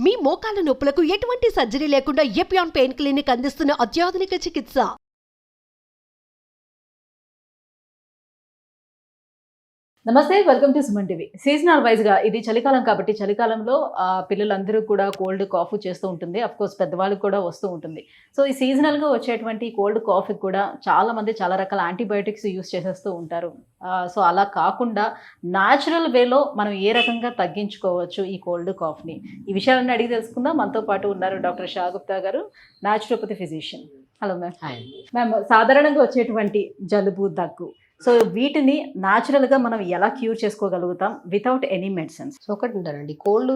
మీ మోకాల నొప్పులకు ఎటువంటి సర్జరీ లేకుండా ఎపియాన్ పెయిన్ క్లినిక్ అందిస్తున్న అత్యాధునిక చికిత్స. నమస్తే, welcome to Suman TV. Seasonal వైజ్గా ఇది చలికాలం కాబట్టి చలికాలంలో పిల్లలందరూ కూడా కోల్డ్ కాఫ్ చేస్తూ ఉంటుంది. అఫ్కోర్స్ పెద్దవాళ్ళకి కూడా వస్తూ ఉంటుంది. సో ఈ సీజనల్గా వచ్చేటువంటి కోల్డ్ కాఫ్కి కూడా చాలామంది చాలా రకాల యాంటీబయాటిక్స్ యూస్ చేసేస్తూ ఉంటారు. సో అలా కాకుండా న్యాచురల్ వేలో మనం ఏ రకంగా తగ్గించుకోవచ్చు ఈ కోల్డ్ కాఫ్ని, ఈ విషయాలన్నీ అడిగి తెలుసుకుందాం. మనతో పాటు ఉన్నారు డాక్టర్ షా గుప్తా గారు, naturopathy physician. Hello ma'am. Ma'am, సాధారణంగా వచ్చేటువంటి జలుబు, దగ్గు, సో వీటిని న్యాచురల్గా మనం ఎలా క్యూర్ చేసుకోగలుగుతాం వితౌట్ ఎనీ మెడిసిన్స్? సో ఒకటి ఉంటారండి, కోల్డ్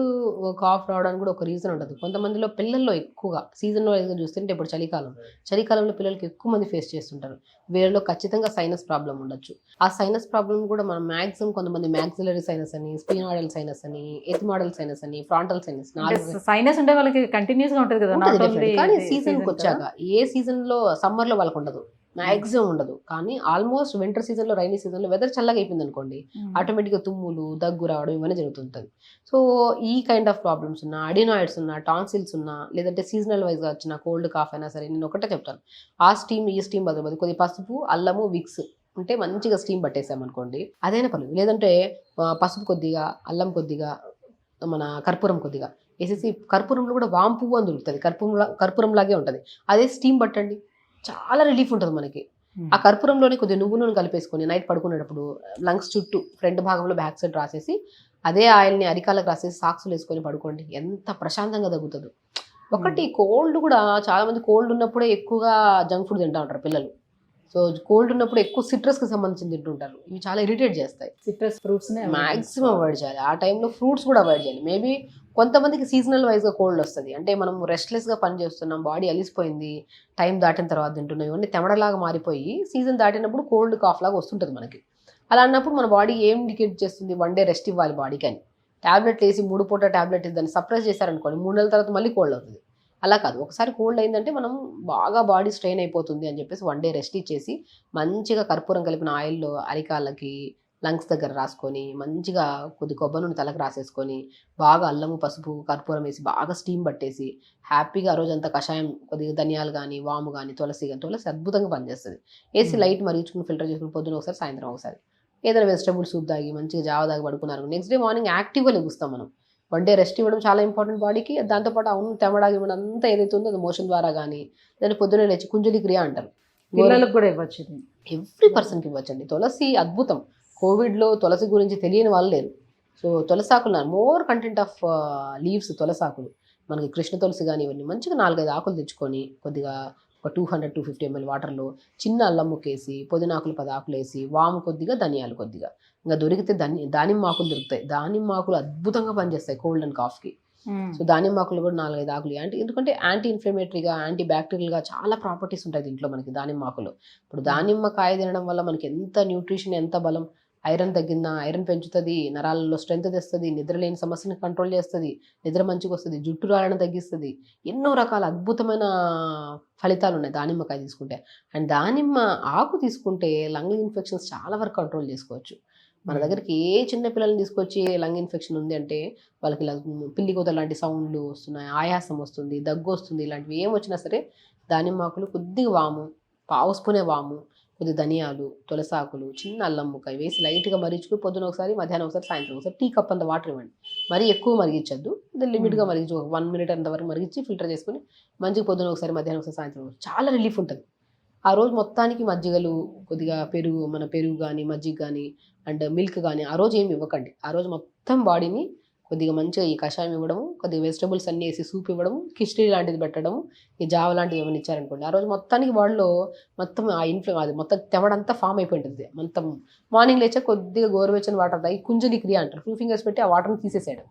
కాఫ్ రావడానికి కూడా ఒక రీజన్ ఉంటుంది. కొంతమందిలో పిల్లల్లో ఎక్కువగా సీజన్ వైజ్గా చూస్తుంటే ఇప్పుడు చలికాలంలో పిల్లలకి ఎక్కువ మంది ఫేస్ చేస్తుంటారు. వీళ్ళలో ఖచ్చితంగా సైనస్ ప్రాబ్లం ఉండొచ్చు. ఆ సైనస్ ప్రాబ్లం కూడా మనం మ్యాక్సిమం కొంతమంది మ్యాక్సిలరీ సైనస్ అని, స్పినాయిడల్ సైనస్ అని, ఎథిమాడల్ సైనస్ అని, ఫ్రాంటల్ సైనస్, సైనస్ ఉంటే వాళ్ళకి కంటిన్యూస్ గా ఉంటుంది కదా. కానీ సీజన్కి వచ్చాక ఏ సీజన్ లో సమ్మర్ లో వాళ్ళకి ఉండదు, మ్యాక్సిమం ఉండదు. కానీ ఆల్మోస్ట్ వింటర్ సీజన్లో, రైనీ సీజన్లో వెదర్ చల్లగా అయిపోయింది అనుకోండి, ఆటోమేటిక్గా తుమ్ములు, దగ్గు రావడం ఇవన్నీ జరుగుతుంటుంది. సో ఈ కైండ్ ఆఫ్ ప్రాబ్లమ్స్ ఉన్నా, అడినాయిడ్స్ ఉన్నా, టాన్సిల్స్ ఉన్నా, లేదంటే సీజనల్ వైజ్గా వచ్చిన కోల్డ్ కాఫ్ అయినా సరే, నేను ఒకటే చెప్తాను, ఆ స్టీమ్ ఈ స్టీమ్ బదులు కొద్ది పసుపు, అల్లము, విక్స్ ఉంటే మంచిగా స్టీమ్ పట్టేసామనుకోండి, అదైనా పర్లేదు. లేదంటే పసుపు కొద్దిగా, అల్లం కొద్దిగా, మన కర్పూరం కొద్దిగా వేసేసి, కర్పూరంలో కూడా వాము పువ్వు అని దొరుకుతుంది, కర్పూరం లాగే ఉంటుంది, అదే స్టీమ్ పట్టండి, చాలా రిలీఫ్ ఉంటుంది మనకి. ఆ కర్పూరంలోనే కొద్దిగా నువ్వు నూనె కలిపేసుకొని నైట్ పడుకునేటప్పుడు లంగ్స్ చుట్టూ ఫ్రంట్ భాగంలో బ్యాక్ సైడ్ రాసేసి, అదే ఆయిల్ని అరికాలకు రాసేసి సాక్స్లు వేసుకొని పడుకోండి, ఎంత ప్రశాంతంగా తగ్గుతుందో. ఒకటి కోల్డ్ కూడా చాలా మంది కోల్డ్ ఉన్నప్పుడే ఎక్కువగా జంక్ ఫుడ్ తింటూ ఉంటారు పిల్లలు. సో కోల్డ్ ఉన్నప్పుడు ఎక్కువ సిట్రస్కి సంబంధించి తింటుంటారు, ఇవి చాలా ఇరిటేట్ చేస్తాయి. సిట్రస్ ఫ్రూట్స్ మ్యాక్సిమం అవాయిడ్ చేయాలి. ఆ టైంలో ఫ్రూట్స్ కూడా అవాయిడ్ చేయాలి. మేబీ కొంతమందికి సీజనల్ వైజ్గా కోల్డ్ వస్తుంది, అంటే మనం రెస్ట్లెస్గా పని చేస్తున్నాం, బాడీ అలిసిపోయింది, టైం దాటిన తర్వాత తింటున్నాం, ఇవన్నీ తెమడలాగా మారిపోయి సీజన్ దాటినప్పుడు కోల్డ్ కాఫ్ లాగా వస్తుంటుంది మనకి. అలా అన్నప్పుడు మన బాడీ ఏం ఇండికేట్ చేస్తుంది, 1 డే రెస్ట్ ఇవ్వాలి బాడీకి అని. ట్యాబ్లెట్ వేసి 3 పూట ట్యాబ్లెట్ దాన్ని సప్రెస్ చేశారనుకోండి, 3 నెలల తర్వాత మళ్ళీ కోల్డ్ అవుతుంది. అలా కాదు, ఒకసారి కోల్డ్ అయిందంటే మనం బాగా బాడీ స్ట్రెయిన్ అయిపోతుంది అని చెప్పేసి 1 డే రెస్ట్ ఇచ్చేసి మంచిగా కర్పూరం కలిపిన ఆయిల్లో అరికాళ్ళకి, లంగ్స్ దగ్గర రాసుకొని, మంచిగా కొద్ది కొబ్బరి నూనె తలకు రాసేసుకొని, బాగా అల్లము, పసుపు, కర్పూరం వేసి బాగా స్టీమ్ పట్టేసి హ్యాపీగా ఆ రోజంతా కషాయం, కొద్దిగా ధనియాలు కానీ, వాము కానీ, తులసి కానీ, తులసి అద్భుతంగా పనిచేస్తుంది. వేసి లైట్ మరిగించుకుని ఫిల్టర్ చేసుకుని పొద్దున ఒకసారి, సాయంత్రం ఒకసారి ఏదైనా వెజిటబుల్ సూప్ తాగి మంచిగా జావ తాగి పడుకున్నారు, నెక్స్ట్ డే మార్నింగ్ యాక్టివ్గా లెగుస్తాం మనం. 1 డే రెస్ట్ ఇవ్వడం చాలా ఇంపార్టెంట్ బాడీకి. దాంతోపాటు అవును తెమడాగి ఇవ్వడం అంతా ఏదైతే ఉందో అది మోషన్ ద్వారా కానీ, దాన్ని పొద్దున్నే లేచి కుంజలి క్రియ అంటారు, పిల్లలకు కూడా ఇవ్వచ్చు. ఎవ్రీ పర్సన్కి ఇవ్వచ్చండి. తులసి అద్భుతం. కోవిడ్లో తులసి గురించి తెలియని వాళ్ళు లేరు. సో తులసాకులు మోర్ కంటెంట్ ఆఫ్ లీవ్స్, తులసాకులు మనకి కృష్ణ తులసి కానీ ఇవన్నీ మంచిగా 4-5 ఆకులు తెచ్చుకొని కొద్దిగా ఒక 200-250 ml వాటర్లో చిన్న అల్లం ముక్కేసి, పుదీనాకులు 10 ఆకులు వేసి, వాము కొద్దిగా, ధనియాలు కొద్దిగా, ఇంకా దొరికితే దానిమ్మ ఆకులు దొరుకుతాయి, దానిమ్మ ఆకులు అద్భుతంగా పనిచేస్తాయి కోల్డ్ అండ్ కాఫ్కి. సో దానిమ్మ ఆకులు కూడా 4-5 ఆకులు, ఎందుకంటే యాంటీ ఇన్ఫ్లమేటరీగా, యాంటీ బ్యాక్టీరియల్గా చాలా ప్రాపర్టీస్ ఉంటాయి దీంట్లో మనకి దానిమ్మ ఆకులు. ఇప్పుడు దానిమ్మ కాయ తినడం వల్ల మనకి ఎంత న్యూట్రిషన్, ఎంత బలం, ఐరన్ తగ్గిందా, ఐరన్ పెంచుతుంది, నరాలలో స్ట్రెంత్ తెస్తుంది, నిద్రలేని సమస్యని కంట్రోల్ చేస్తుంది, నిద్ర మంచిగా వస్తుంది, జుట్టు రాలడం తగ్గిస్తుంది, ఎన్నో రకాల అద్భుతమైన ఫలితాలు ఉన్నాయి దానిమ్మకాయ తీసుకుంటే. అండ్ దానిమ్మ ఆకు తీసుకుంటే లంగ్ ఇన్ఫెక్షన్స్ చాలా వరకు కంట్రోల్ చేసుకోవచ్చు. మన దగ్గరికి ఏ చిన్న పిల్లల్ని తీసుకొచ్చి లంగ్ ఇన్ఫెక్షన్ ఉంది అంటే వాళ్ళకి ఇలా పిల్లి కోత లాంటి సౌండ్లు వస్తున్నాయి, ఆయాసం వస్తుంది, దగ్గు వస్తుంది, ఇలాంటివి ఏం వచ్చినా సరే దానిమ్మాకులు కొద్దిగా వాము, పావు స్పూనే వాము, కొద్దిగా ధనియాలు, తులసాకులు, చిన్న అల్లం ముక్క వేసి లైట్గా మరిగించుకుని పొద్దున ఒకసారి, మధ్యాహ్నం ఒకసారి, సాయంత్రం ఒకసారి టీ కప్ అంత వాటర్ ఇవ్వండి. మరీ ఎక్కువ మరిగించద్దు, లిమిట్గా మరిగించి 1 minute అంతవరకు మరిగించి ఫిల్టర్ చేసుకుని మంచిగా పొద్దున ఒకసారి, మధ్యాహ్నం ఒకసారి, సాయంత్రం ఒకసారి, చాలా రిలీఫ్ ఉంటుంది. ఆ రోజు మొత్తానికి మజ్జిగలు, కొద్దిగా పెరుగు, మన పెరుగు కానీ, మజ్జిగ కానీ, అండ్ మిల్క్ కానీ ఆ రోజు ఏమి ఇవ్వకండి. ఆ రోజు మొత్తం బాడీని కొద్దిగా మంచిగా ఈ కషాయం ఇవ్వడము, కొద్దిగా వెజిటబుల్స్ అన్నీ వేసి సూప్ ఇవ్వడము, కిచిడి లాంటిది పెట్టడము, ఈ జావ లాంటివి ఏమైనా ఇచ్చారనుకోండి, ఆ రోజు మొత్తానికి బాడీలో మొత్తం ఆ అది మొత్తం తెమడంతా ఫామ్ అయిపోయి ఉంటుంది. మొత్తం మార్నింగ్ లేచా కొద్దిగా గోరువెచ్చని వాటర్ తాగి, కుంజలి క్రియ అంటారు, 2 fingers పెట్టి ఆ వాటర్ని తీసేసేయడం,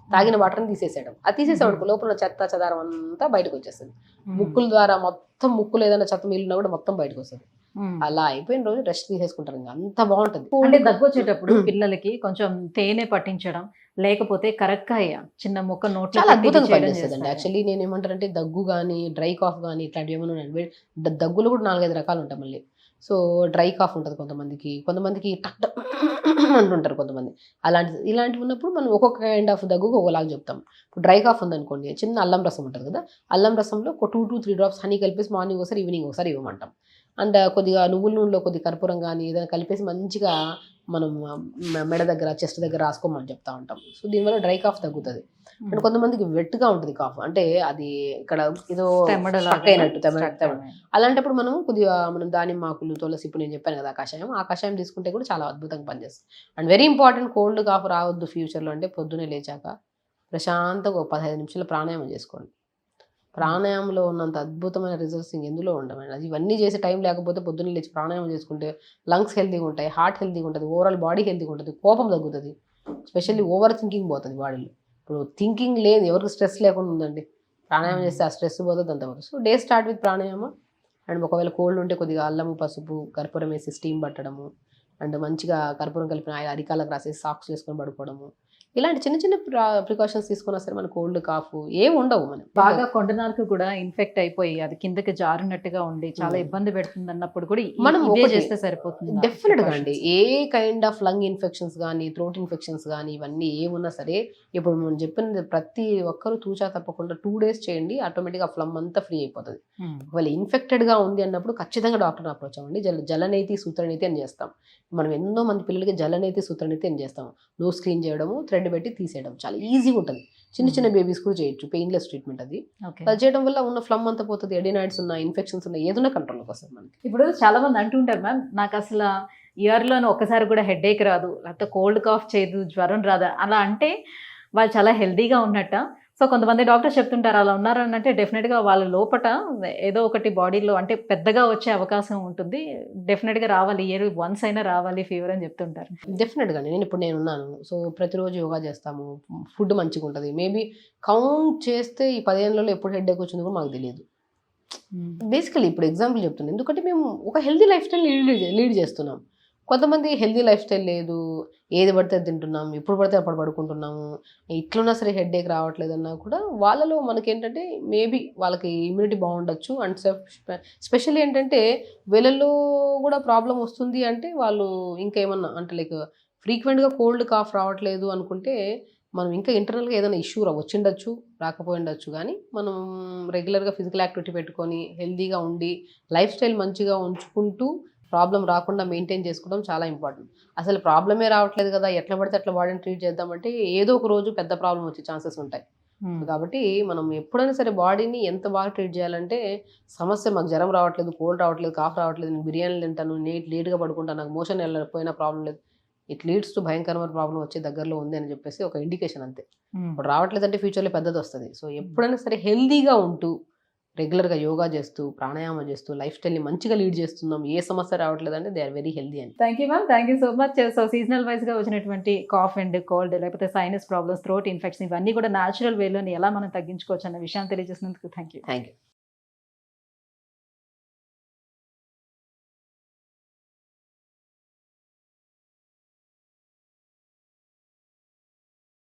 తాగిన వాటర్ని తీసేసేయడం. అది తీసేసామనుకో లోపల చెత్త చెదారం అంతా బయటకు వచ్చేస్తుంది. ముక్కుల ద్వారా మొత్తం, ముక్కులు ఏదైనా చెత్త మిగిలినా కూడా మొత్తం బయటకు వస్తుంది. అలా అయిపోయిన రోజు రెస్ట్ తీసేసుకుంటారు, ఇంకా అంత బాగుంటుంది. అంటే దగ్గు వచ్చేటప్పుడు పిల్లలకి కొంచెం తేనె పట్టించడం, లేకపోతే కరక్కాయ చిన్న ముక్క నోట్లో చాలా అద్భుతంగా పనిచేస్తుందండి. యాక్చువల్లీ నేను ఏమంటారంటే దగ్గు కానీ, డ్రై కాఫ్ కానీ ఇట్లాంటివి ఏమైనా ఉన్నాయి, దగ్గులు కూడా 4-5 రకాలు ఉంటాయి మళ్ళీ. సో డ్రై కాఫ్ ఉంటుంది కొంతమందికి, కొంతమందికి టక్ అంటుంటారు కొంతమంది. ఇలాంటివి ఉన్నప్పుడు మనం ఒక్కొక్క కైండ్ ఆఫ్ దగ్గుకు ఒకలాగా చెప్తాం. ఇప్పుడు డ్రై కాఫ్ ఉందనుకోండి, చిన్న అల్లం రసం ఉంటుంది కదా, అల్లం రసంలో ఒక 2 to 3 డ్రాప్స్ హనీ కలిపేసి మార్నింగ్ ఒకసారి ఈవినింగ్ ఒకసారి ఇవ్వమంటాం. అండ్ కొద్దిగా నువ్వుల నూనెలో కొద్దిగా కర్పూరం కానీ ఏదైనా కలిపేసి మంచిగా మనం మెడ దగ్గర చెస్ట్ దగ్గర రాసుకోమని చెప్తా ఉంటాం. సో దీనివల్ల డ్రై కాఫ్ తగ్గుతుంది. అండ్ కొంతమందికి వెట్గా ఉంటుంది కాఫ్, అంటే అది ఇక్కడ ఏదో స్టక్ అయినట్టు అలాంటప్పుడు మనం దానిమ్మ ఆకులు, తులసి, ఇప్పుడు నేను చెప్పాను కదా ఆ కషాయం తీసుకుంటే కూడా చాలా అద్భుతంగా పనిచేస్తుంది. And very important, cold cough రావద్దు ఫ్యూచర్లో అంటే పొద్దున్నే లేచాక ప్రశాంతంగా ఒక 15 నిమిషాలు ప్రాణాయామం చేసుకోండి. ప్రాణాయామంలో ఉన్నంత అద్భుతమైన రిజల్ట్స్ ఎందులో ఉండమండి. అది ఇవన్నీ చేసే టైం లేకపోతే పొద్దున్న లేచి ప్రాణాయామం చేసుకుంటే లంగ్స్ హెల్తీగా ఉంటాయి, హార్ట్ హెల్తీగా ఉంటుంది, ఓవరాల్ బాడీ హెల్తీగా ఉంటుంది, కోపం తగ్గుతుంది, స్పెషల్లీ ఓవర్ థింకింగ్ పోతుంది బాడీలో. ఇప్పుడు థింకింగ్ లేదు, ఎవరికి స్ట్రెస్ లేకుండా ఉందండి, ప్రాణాయామం చేస్తే ఆ స్ట్రెస్ పోతుంది అంతవరకు. సో డే స్టార్ట్ విత్ ప్రాణాయామం. అండ్ ఒకవేళ కోల్డ్ ఉంటే కొద్దిగా అల్లము, పసుపు, కర్పూరం వేసి స్టీమ్ పట్టడము, అండ్ మంచిగా కర్పూరం కలిపిన అరికాలకు రాసేసి సాక్స్ వేసుకొని పడుకోవడము, ఇలాంటి చిన్న చిన్న ప్రికాషన్స్ తీసుకున్నా సరే మన కోల్డ్ కాఫ్ ఏం ఉండవు. మనం బాగా కొండనాలకు కూడా ఇన్ఫెక్ట్ అయిపోయి అది కిందకి జారినట్టుగా ఉండి చాలా ఇబ్బంది పెడుతుంది అన్నప్పుడు కూడా మనం చేస్తే సరిపోతుంది. డెఫినెట్ గా అండి, ఏ కైండ్ ఆఫ్ లంగ్ ఇన్ఫెక్షన్స్ కానీ, థ్రోట్ ఇన్ఫెక్షన్స్ కానీ, ఇవన్నీ ఏమున్నా సరే ఇప్పుడు మనం చెప్పిన ప్రతి ఒక్కరు తూచా తప్పకుండా 2 days చేయండి, ఆటోమేటిక్గా ఫ్లమ్ అంతా ఫ్రీ అయిపోతుంది. ఒకవేళ ఇన్ఫెక్టెడ్ గా ఉంది అన్నప్పుడు ఖచ్చితంగా డాక్టర్ని అప్రోచ్ అవ్వండి. జలనేతి, సూత్రనేతి అని చేస్తాం. మనం ఎన్నో మంది పిల్లలకి జలనేతి, సూత్రనేతి అని చేస్తాం. నోస్ క్లీన్ చేయడము, థ్రెడ్ పెట్టి తీసేయడం చాలా ఈజీగా ఉంటుంది. చిన్న చిన్న బేబీస్ కూడా చేయొచ్చు, పెయిన్లెస్ ట్రీట్మెంట్ అది. అది చేయడం వల్ల ఉన్న ఫ్లమ్ అంతా పోతుంది, ఎడినాయిడ్స్ ఉన్న ఇన్ఫెక్షన్స్ ఉన్న ఏదైనా కంట్రోల్కి వస్తుంది మనకి. ఇప్పుడు చాలా మంది అంటుంటారు మ్యామ్, నాకు అసలు ఇయర్లోనే ఒకసారి కూడా హెడేక్ రాదు, లేకపోతే కోల్డ్ కాఫ్ చేయదు, జ్వరం రాదు అలా అంటే వాళ్ళు చాలా హెల్దీగా ఉన్నట్ట. సో కొంతమంది డాక్టర్స్ చెప్తుంటారు అలా ఉన్నారని అంటే డెఫినెట్గా వాళ్ళ లోపట ఏదో ఒకటి బాడీలో అంటే పెద్దగా వచ్చే అవకాశం ఉంటుంది, డెఫినెట్గా రావాలి, ఇయర్ వన్స్ అయినా రావాలి ఫీవర్ అని చెప్తుంటారు. డెఫినెట్గా నేను ఉన్నాను. సో ప్రతిరోజు యోగా చేస్తాము, ఫుడ్ మంచిగా ఉంటుంది. మేబీ కౌంట్ చేస్తే ఈ 10 ఏళ్ళలో ఎప్పుడు హెడేక్ వచ్చింది కూడా మాకు తెలియదు. బేసికలీ ఇప్పుడు ఎగ్జాంపుల్ చెప్తున్నాను, ఎందుకంటే మేము ఒక హెల్దీ లైఫ్ స్టైల్ లీడ్ చేస్తున్నాం. కొంతమంది హెల్దీ లైఫ్ స్టైల్ లేదు, ఏది పడితే తింటున్నాం, ఎప్పుడు పడితే అప్పుడు పడుకుంటున్నాము, ఇట్లున్నా సరే హెడేక్ రావట్లేదన్నా కూడా వాళ్ళలో మనకేంటంటే మేబీ వాళ్ళకి ఇమ్యూనిటీ బాగుండొచ్చు. అండ్ స్పెషల్లీ ఏంటంటే వీళ్ళల్లో కూడా ప్రాబ్లం వస్తుంది అంటే వాళ్ళు ఇంకా ఏమన్నా అంటే లైక్ ఫ్రీక్వెంట్గా కోల్డ్ కాఫ్ రావట్లేదు అనుకుంటే మనం ఇంకా ఇంటర్నల్గా ఏదైనా ఇష్యూ వచ్చిండొచ్చు, రాకపోయిండొచ్చు. కానీ మనం రెగ్యులర్గా ఫిజికల్ యాక్టివిటీ పెట్టుకొని హెల్దీగా ఉండి లైఫ్ స్టైల్ మంచిగా ఉంచుకుంటూ ప్రాబ్లం రాకుండా మెయింటైన్ చేసుకోవడం చాలా ఇంపార్టెంట్. అసలు ప్రాబ్లమే రావట్లేదు కదా, ఎట్లా పడితే అట్లా బాడీని ట్రీట్ చేద్దామంటే ఏదో ఒక రోజు పెద్ద ప్రాబ్లం వచ్చే ఛాన్సెస్ ఉంటాయి. కాబట్టి మనం ఎప్పుడైనా సరే బాడీని ఎంత బాగా ట్రీట్ చేయాలంటే, సమస్య మాకు జ్వరం రావట్లేదు, కోల్డ్ రావట్లేదు, కాఫ్ రావట్లేదు, నేను బిర్యానీలు తింటాను, లేట్గా పడుకుంటాను, నాకు మోషన్ వెళ్ళకపోయినా ప్రాబ్లం లేదు, ఇట్ లీడ్స్ టు భయంకరమైన ప్రాబ్లం వచ్చే దగ్గరలో ఉంది అని చెప్పేసి ఒక ఇండికేషన్ అంతే. ఇప్పుడు రావట్లేదంటే ఫ్యూచర్లో పెద్దది వస్తుంది. సో ఎప్పుడైనా సరే హెల్దీగా ఉంటూ రెగ్యులర్గా యోగా చేస్తూ, ప్రాణాయామం చేస్తూ లైఫ్ స్టైల్ని మంచిగా లీడ్ చేస్తున్నాం, ఏ సమస్య రావట్లేదంటే దే ఆర్ వెరీ హెల్దీ అని. Thank you ma'am, thank you so much. So seasonal వైజ్గా వచ్చినటువంటి కాఫ్ అండ్ కోల్డ్, లేకపోతే సైనస్ ప్రాబ్లమ్స్, థ్రోట్ ఇన్ఫెక్షన్, ఇవన్నీ కూడా న్యాచురల్ వేలోని ఎలా మనం తగ్గించుకోవచ్చు అన్న విషయాన్ని తెలియజేసినందుకు థ్యాంక్ యూ.